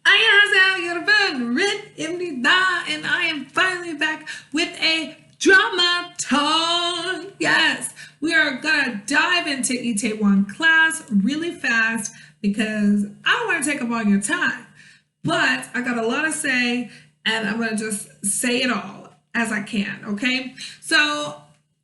안녕하세요, 여러분. Rit입니다, and I am finally back with a drama talk. Yes, we are gonna dive into Itaewon Class really fast because I don't want to take up all your time, but I got a lot to say, and I'm gonna just say it all as I can. Okay, so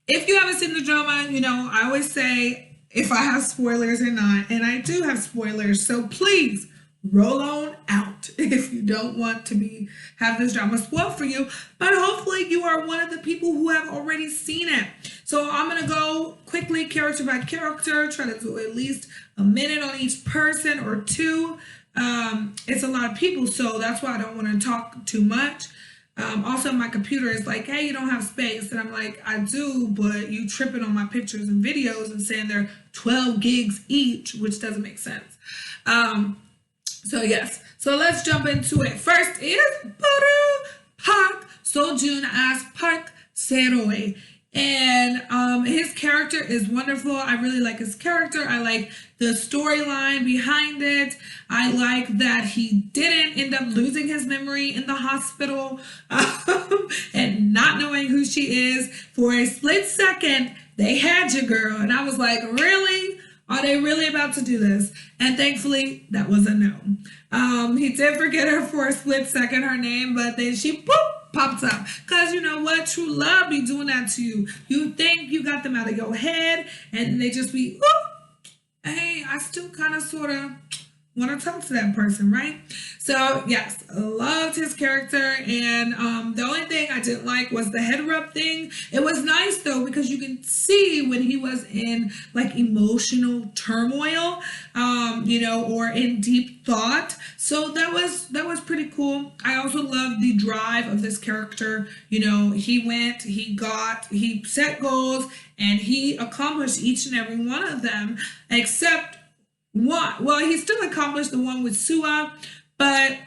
if you haven't seen the drama, I always say if I have spoilers or not, and I do have spoilers, so please roll on out if you don't want to have this drama spoiled for you. But hopefully you are one of the people who have already seen it. So I'm gonna go quickly character by character, try to do at least a minute on each person or two. It's a lot of people, so that's why I don't want to talk too much. Also, my computer is like, hey, you don't have space. And I'm like, I do, but you tripping on my pictures and videos and saying they're 12 gigs each, which doesn't make sense. So yes, so let's jump into it. First is Park Sojun as Park Seroe. And his character is wonderful. I really like his character. I like the storyline behind it. I like that he didn't end up losing his memory in the hospital and not knowing who she is. For a split second, they had you, girl. And I was like, really? Are they really about to do this? And thankfully, that was a no. He did forget her for a split second, her name, but then she pops up. Because you know what? True love be doing that to you. You think you got them out of your head, and they just be, hey, I still kind of sort of want to talk to that person, right? So yes, loved his character, and the only thing I didn't like was the head rub thing. It was nice though because you can see when he was in like emotional turmoil, or in deep thought. So that was pretty cool. I also love the drive of this character. He set goals and he accomplished each and every one of them except one. Well, he still accomplished the one with Sua, but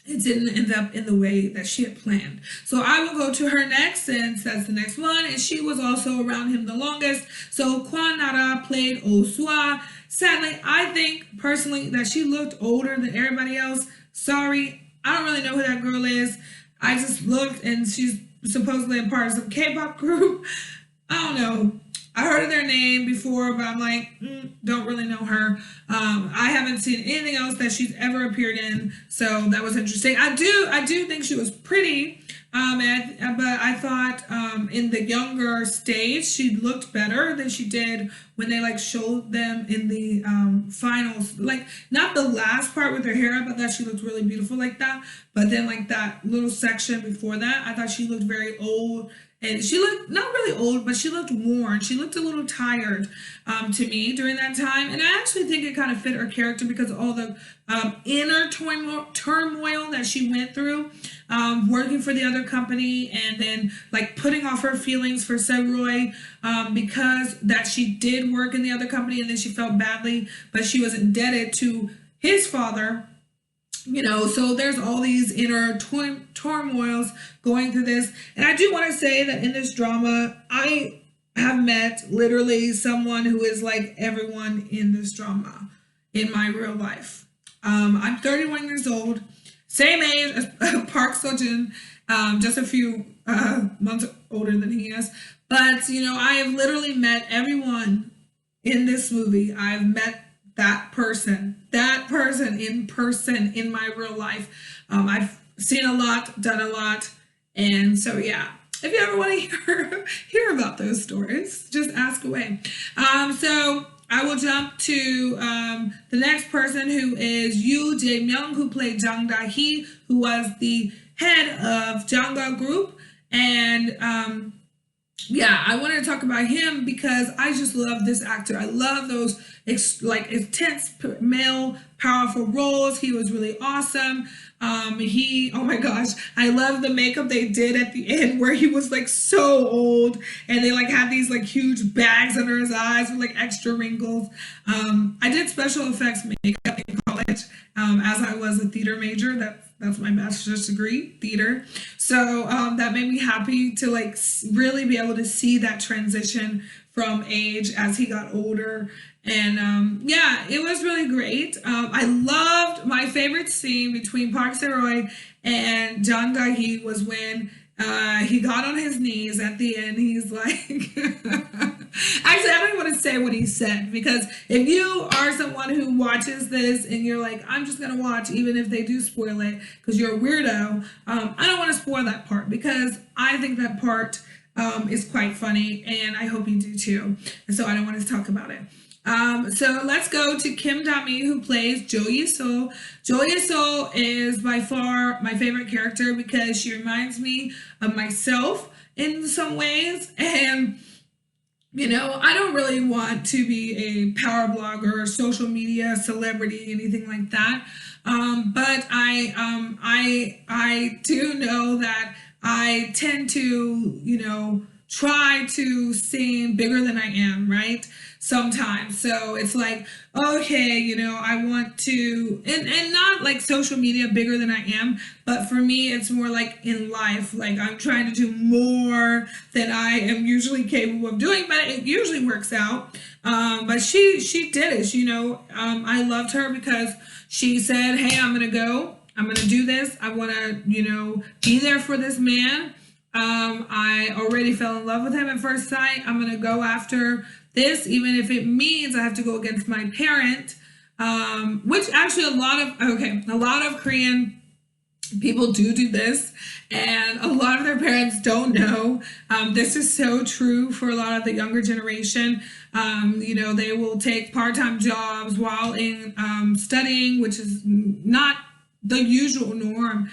it didn't end up in the way that she had planned. So I will go to her next since that's the next one, and she was also around him the longest. So Kwan Nara played Oh Sua. Sadly, I think personally that she looked older than everybody else. Sorry, I don't really know who that girl is. I just looked and she's supposedly a part of some K-pop group. I don't know. I heard of their name before, but I'm like, don't really know her. I haven't seen anything else that she's ever appeared in, so that was interesting. I do think she was pretty, but I thought in the younger stage she looked better than she did when they showed them in the finals. Not the last part with her hair up. I thought she looked really beautiful like that, but then that little section before that, I thought she looked very old. And she looked not really old, but she looked worn. She looked a little tired to me during that time. And I actually think it kind of fit her character because of all the inner turmoil that she went through, working for the other company and then putting off her feelings for Seroy because that she did work in the other company and then she felt badly, but she was indebted to his father. So there's all these inner turmoils going through this. And I do want to say that in this drama, I have met literally someone who is like everyone in this drama in my real life. I'm 31 years old, same age as Park Sojun, just a few months older than he is. But, I have literally met everyone in this movie. I've met that person in person in my real life. I've seen a lot, done a lot, and so yeah, if you ever want to hear about those stories, just ask away. So I will jump to the next person, who is Yoo Jae-myung, who played Jang Da-hee, who was the head of Jangga Group. And I wanted to talk about him because I just love this actor. I love those intense male powerful roles. He was really awesome. Oh my gosh, I love the makeup they did at the end where he was so old and they had these huge bags under his eyes with extra wrinkles. I did special effects makeup in college as I was a theater major. That's my bachelor's degree, theater. So that made me happy to really be able to see that transition from age as he got older. And it was really great. I loved my favorite favorite scene between Park Se-roy and Jang Da-hee was when he got on his knees at the end. He's like, actually, I don't even want to say what he said, because if you are someone who watches this and you're like, I'm just going to watch, even if they do spoil it, because you're a weirdo, I don't want to spoil that part, because I think that part is quite funny, and I hope you do too. And so I don't want to talk about it. So let's go to Kim Da-mi, who plays Jo Yi-so. Jo Yi-so is by far my favorite character because she reminds me of myself in some ways. And, you know, I don't really want to be a power blogger, social media celebrity, anything like that. But I do know that I tend to, you know, try to seem bigger than I am, right? Sometimes. So it's like, okay, you know, I want to, and not like social media bigger than I am, but for me, it's more like in life, like I'm trying to do more than I am usually capable of doing, but it usually works out. But she did it, you know. I loved her because she said, hey, I'm going to do this. I want to, you know, be there for this man. I already fell in love with him at first sight. I'm going to go after this, even if it means I have to go against my parent, which actually a lot of Korean people do this, and a lot of their parents don't know. This is so true for a lot of the younger generation. You know, they will take part-time jobs while in studying, which is not the usual norm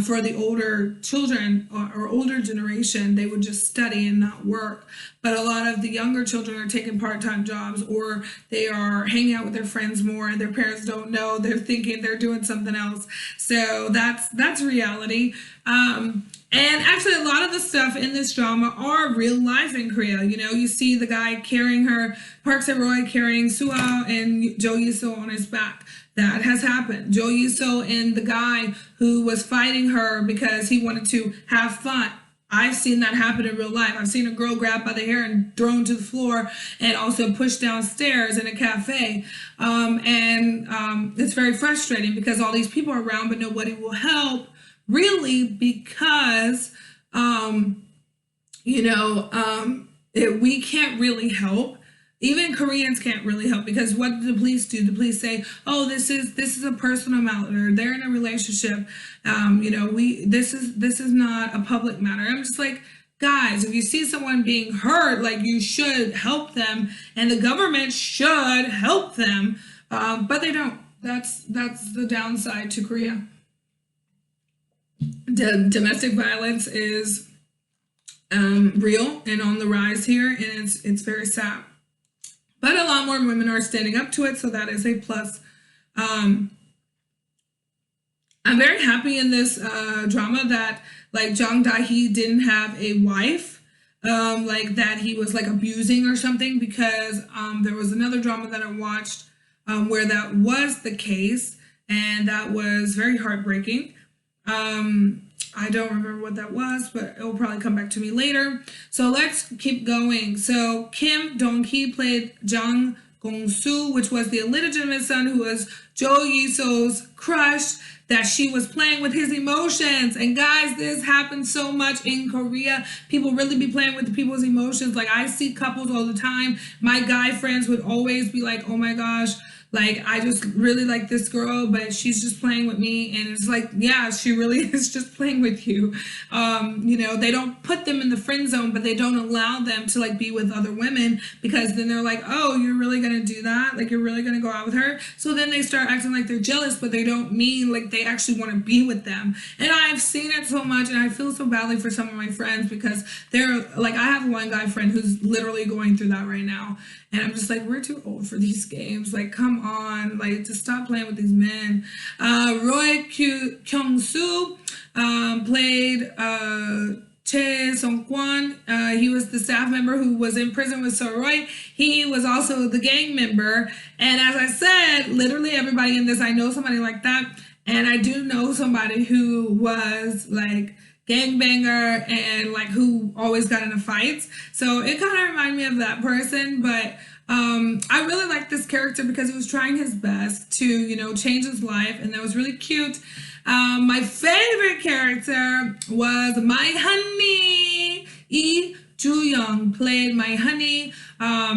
for the older children or older generation. They would just study and not work. But a lot of the younger children are taking part-time jobs, or they are hanging out with their friends more, and their parents don't know. They're thinking they're doing something else. So that's reality. And actually, a lot of the stuff in this drama are real life in Korea. You know, you see the guy carrying her, Park Se-roy carrying Soo-ah and Jo Yi-so on his back. That has happened. Jo Yi-so and the guy who was fighting her because he wanted to have fun. I've seen that happen in real life. I've seen a girl grabbed by the hair and thrown to the floor, and also pushed downstairs in a cafe. It's very frustrating because all these people are around, but nobody will help, really, because, we can't really help. Even Koreans can't really help, because what do the police do? The police say, "Oh, this is a personal matter. They're in a relationship. This is not a public matter." I'm just like, guys, if you see someone being hurt, like, you should help them, and the government should help them, but they don't. That's the downside to Korea. Domestic violence is real and on the rise here, and it's very sad. But a lot more women are standing up to it, so that is a plus. I'm very happy in this drama that, like, Jang Da-hee didn't have a wife, like that he was like abusing or something, because there was another drama that I watched where that was the case, and that was very heartbreaking. I don't remember what that was, but it will probably come back to me later. So let's keep going. So Kim Dong-hee played Jang Gong-soo, which was the illegitimate son who was Jo Yi-so's crush, that she was playing with his emotions. And guys, this happens so much in Korea. People really be playing with people's emotions. Like, I see couples all the time. My guy friends would always be like, oh my gosh, like, I just really like this girl, but she's just playing with me. And it's like, yeah, she really is just playing with you. They don't put them in the friend zone, but they don't allow them to, like, be with other women, because then they're like, oh, you're really going to do that? Like, you're really going to go out with her? So then they start acting like they're jealous, but they don't mean like they actually want to be with them. And I've seen it so much, and I feel so badly for some of my friends, because they're like, I have one guy friend who's literally going through that right now. And I'm just like, we're too old for these games. Like, come on, like, to stop playing with these men. Roy Kyung-soo played Chae Sung-kwon. He was the staff member who was in prison with Se-roy. He was also the gang member. And as I said, literally everybody in this, I know somebody like that. And I do know somebody who was like gangbanger and like who always got into fights. So it kind of reminded me of that person, but I really liked this character because he was trying his best to, change his life, and that was really cute. My favorite character was my honey. Joo-young played my honey.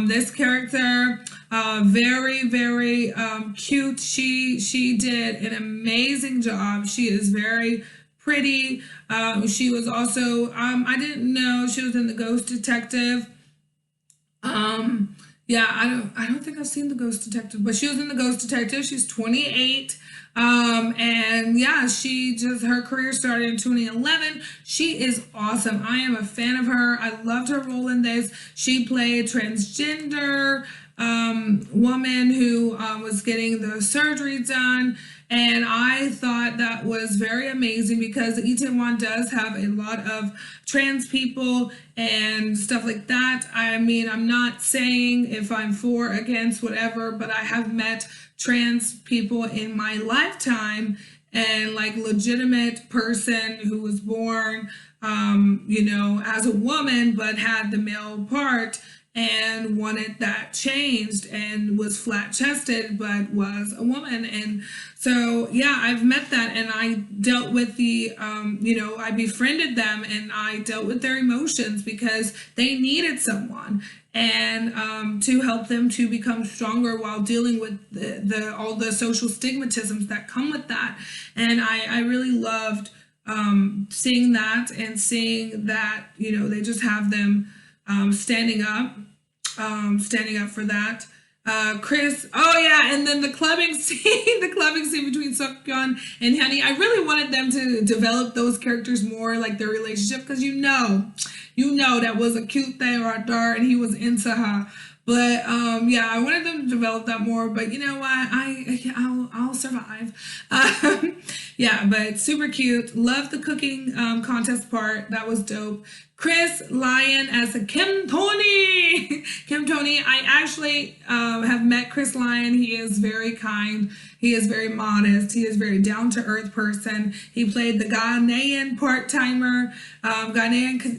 This character, very, very cute. She did an amazing job. She is very pretty. She was also, I didn't know she was in The Ghost Detective. Yeah, I don't think I've seen The Ghost Detective, but she was in The Ghost Detective. She's 28. And yeah, her career started in 2011. She is awesome. I am a fan of her. I loved her role in this. She played transgender woman who was getting the surgery done. And I thought that was very amazing because Itaewon does have a lot of trans people and stuff like that. I mean, I'm not saying if I'm for or against whatever, but I have met trans people in my lifetime, and like legitimate person who was born, as a woman, but had the male part and wanted that changed and was flat chested but was a woman. And so yeah, I've met that, and I dealt with I befriended them, and I dealt with their emotions because they needed someone and to help them to become stronger while dealing with all the social stigmatisms that come with that. And I really loved seeing that, and seeing that they just have them standing up for that. Chris, oh yeah, and then the clubbing scene, between Seokyeon and Honey. I really wanted them to develop those characters more, like their relationship, because that was a cute thing right there, and he was into her. But yeah, I wanted them to develop that more. But you know what? I'll survive. Yeah, but super cute. Love the cooking contest part. That was dope. Chris Lyon as a Kim Tony. Kim Tony. I actually have met Chris Lyon. He is very kind. He is very modest. He is very down-to-earth person. He played the Ghanaian part-timer,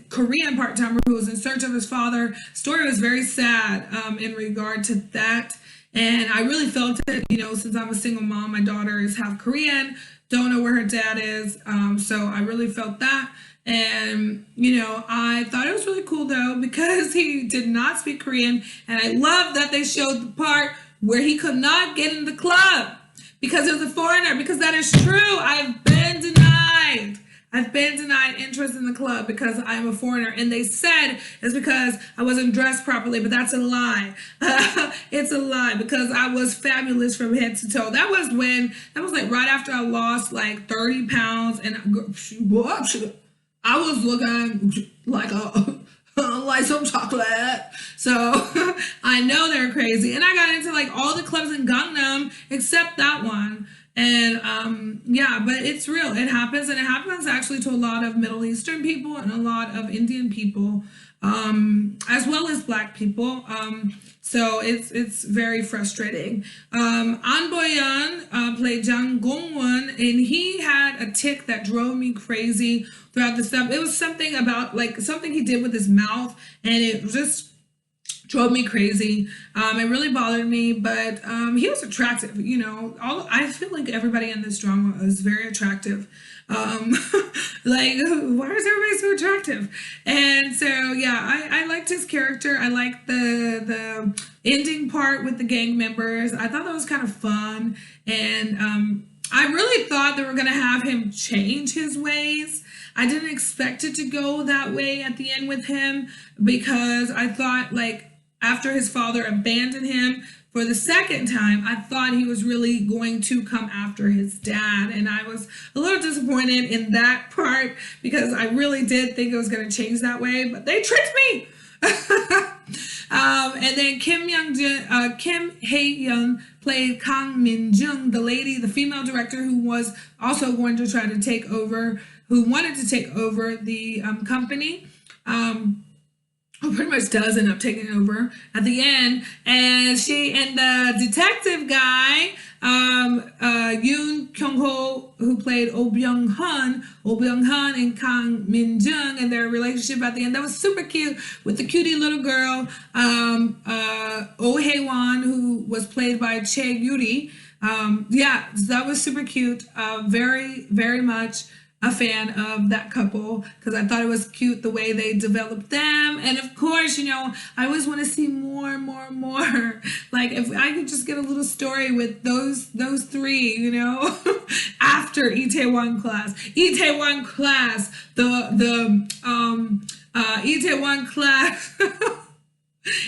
Korean part-timer who was in search of his father. Story was very sad in regard to that. And I really felt it, since I'm a single mom. My daughter is half Korean. Don't know where her dad is. So I really felt that. And, I thought it was really cool, though, because he did not speak Korean. And I love that they showed the part where he could not get in the club because he was a foreigner, because that is true. I've been denied interest in the club because I'm a foreigner. And they said it's because I wasn't dressed properly, but that's a lie. It's a lie, because I was fabulous from head to toe. That was like right after I lost like 30 pounds, and I was looking like some chocolate. So I know they're crazy. And I got into like all the clubs in Gangnam except that one. And yeah, but it's real. It happens, and it happens actually to a lot of Middle Eastern people and a lot of Indian people, as well as Black people. So it's very frustrating. An Boyan played Jang Gong-won, and he had a tick that drove me crazy throughout the stuff. It was something about something he did with his mouth, and it just drove me crazy. It really bothered me, but he was attractive. I feel like everybody in this drama is very attractive. Why is everybody so attractive? And so yeah, I liked his character. I liked the ending part with the gang members. I thought that was kind of fun, and I really thought they were gonna have him change his ways. I didn't expect it to go that way at the end with him, because I thought after his father abandoned him for the second time, I thought he was really going to come after his dad. And I was a little disappointed in that part, because I really did think it was going to change that way, but they tricked me. And then Kim Hae-yeon played Kang Min-jung, the female director who was also going to try to take over, who wanted to take over the company. Who pretty much does end up taking over at the end. And she and the detective guy, Yoon Kyung-ho, who played Oh Byung-hun and Kang Min-jung, and their relationship at the end. That was super cute with the cutie little girl, Oh Hae-won, who was played by Chae Yuri. Yeah, that was super cute. Very, very much a fan of that couple because I thought it was cute the way they developed them. And of course, you know, I always want to see more and more and more. Like if I could just get a little story with those three, you know, after Itaewon Class. Itaewon Class, Itaewon Class.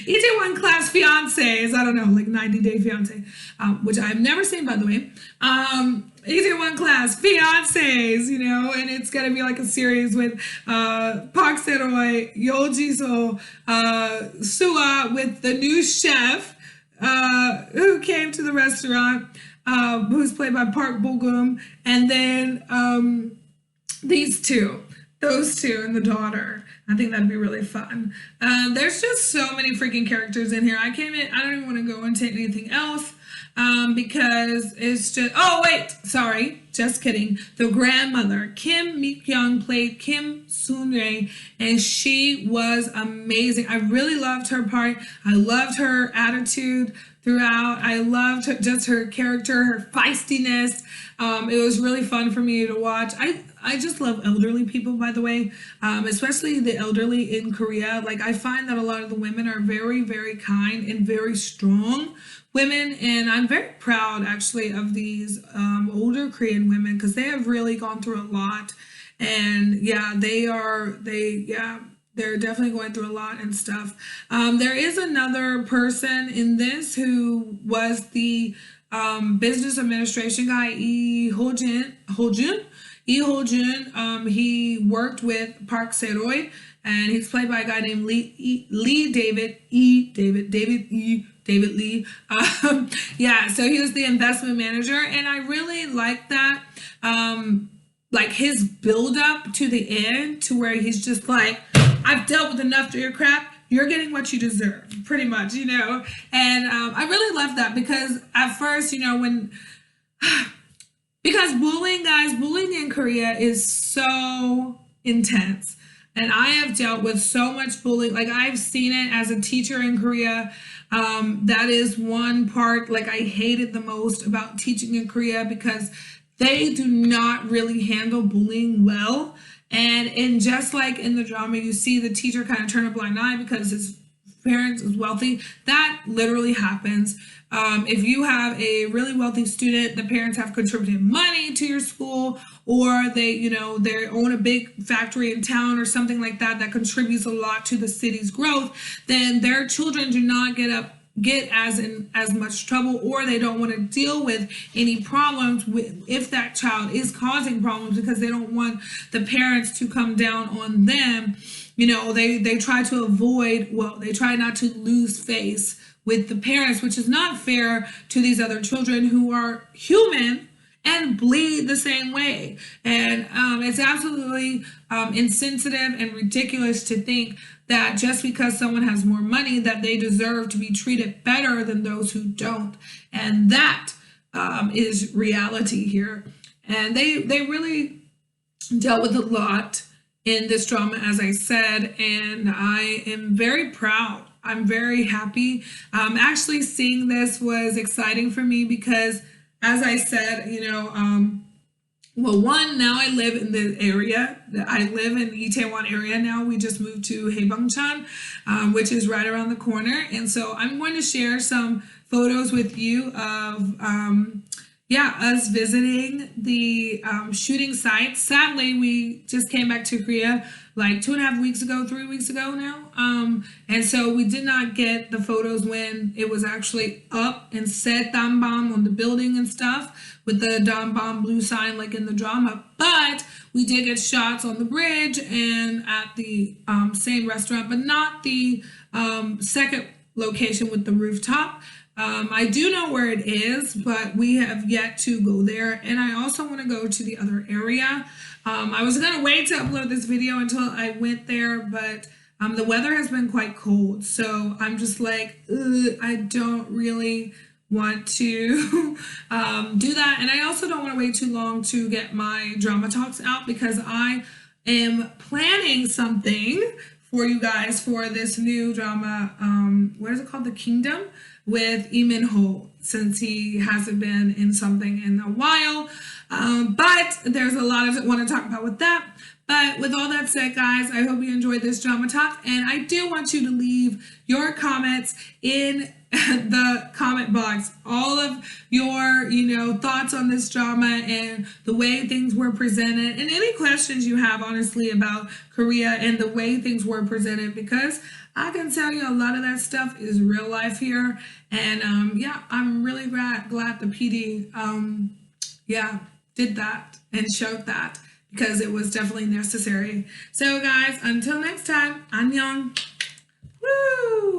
Itaewon Class Fiancés, I don't know, like 90 Day Fiancé, which I've never seen, by the way. Itaewon Class Fiancés, you know, and it's going to be like a series with Park Se-roy, Yo Ji-so, Sua with the new chef who came to the restaurant, who's played by Park Bo-gum, and then those two and the daughter. I think that'd be really fun. There's just so many freaking characters in here. I don't even want to go into anything else because it's just, oh wait, sorry, just kidding. The grandmother, Kim Mi-kyung, played Kim Sun-rae, and she was amazing. I really loved her part. I loved her attitude throughout. I loved just her character, her feistiness. It was really fun for me to watch. I just love elderly people, by the way, especially the elderly in Korea. Like I find that a lot of the women are very, very kind and very strong women. And I'm very proud actually of these older Korean women because they have really gone through a lot. And yeah, they're definitely going through a lot and stuff. There is another person in this who was the business administration guy, Lee Ho-jun. He worked with Park Se-roy, and he's played by a guy named David Lee. Yeah, so he was the investment manager, and I really like that. Like his build up to the end, to where he's just like, I've dealt with enough of your crap. You're getting what you deserve, pretty much, you know. And I really love that because at first, you know, because bullying in Korea is so intense. And I have dealt with so much bullying. Like I've seen it as a teacher in Korea. That is one part like I hated the most about teaching in Korea because they do not really handle bullying well. And just like in the drama, you see the teacher kind of turn a blind eye because his parents is wealthy. That literally happens. If you have a really wealthy student, the parents have contributed money to your school, or they own a big factory in town or something like that that contributes a lot to the city's growth, then their children do not get as much trouble, or they don't want to deal with any problems if that child is causing problems because they don't want the parents to come down on them. You know, they try to they try not to lose face with the parents, which is not fair to these other children who are human and bleed the same way. And it's absolutely insensitive and ridiculous to think that just because someone has more money that they deserve to be treated better than those who don't. And that is reality here. And they really dealt with a lot in this drama, as I said, and I am very proud. I'm very happy. Actually seeing this was exciting for me because, as I said, now I live in the area. I live in Itaewon area now. We just moved to Haebangchon, which is right around the corner. And so I'm going to share some photos with you of us visiting the shooting site. Sadly, we just came back to Korea like 3 weeks ago now. And so we did not get the photos when it was actually up and said Dambam on the building and stuff with the Dambam blue sign like in the drama. But we did get shots on the bridge and at the same restaurant, but not the second location with the rooftop. I do know where it is, but we have yet to go there. And I also want to go to the other area. I was going to wait to upload this video until I went there, but the weather has been quite cold. So I'm just like, I don't really want to do that. And I also don't want to wait too long to get my drama talks out, because I am planning something for you guys for this new drama. What is it called? The Kingdom, with Lee Min-ho, since he hasn't been in something in a while. But there's a lot I want to talk about with that. But with all that said, guys, I hope you enjoyed this drama talk, and I do want you to leave your comments in the comment box, all of your thoughts on this drama and the way things were presented, and any questions you have honestly about Korea and the way things were presented, because I can tell you a lot of that stuff is real life here. And yeah, I'm really glad the PD did that and showed that, because it was definitely necessary. So guys, until next time, annyeong. Woo!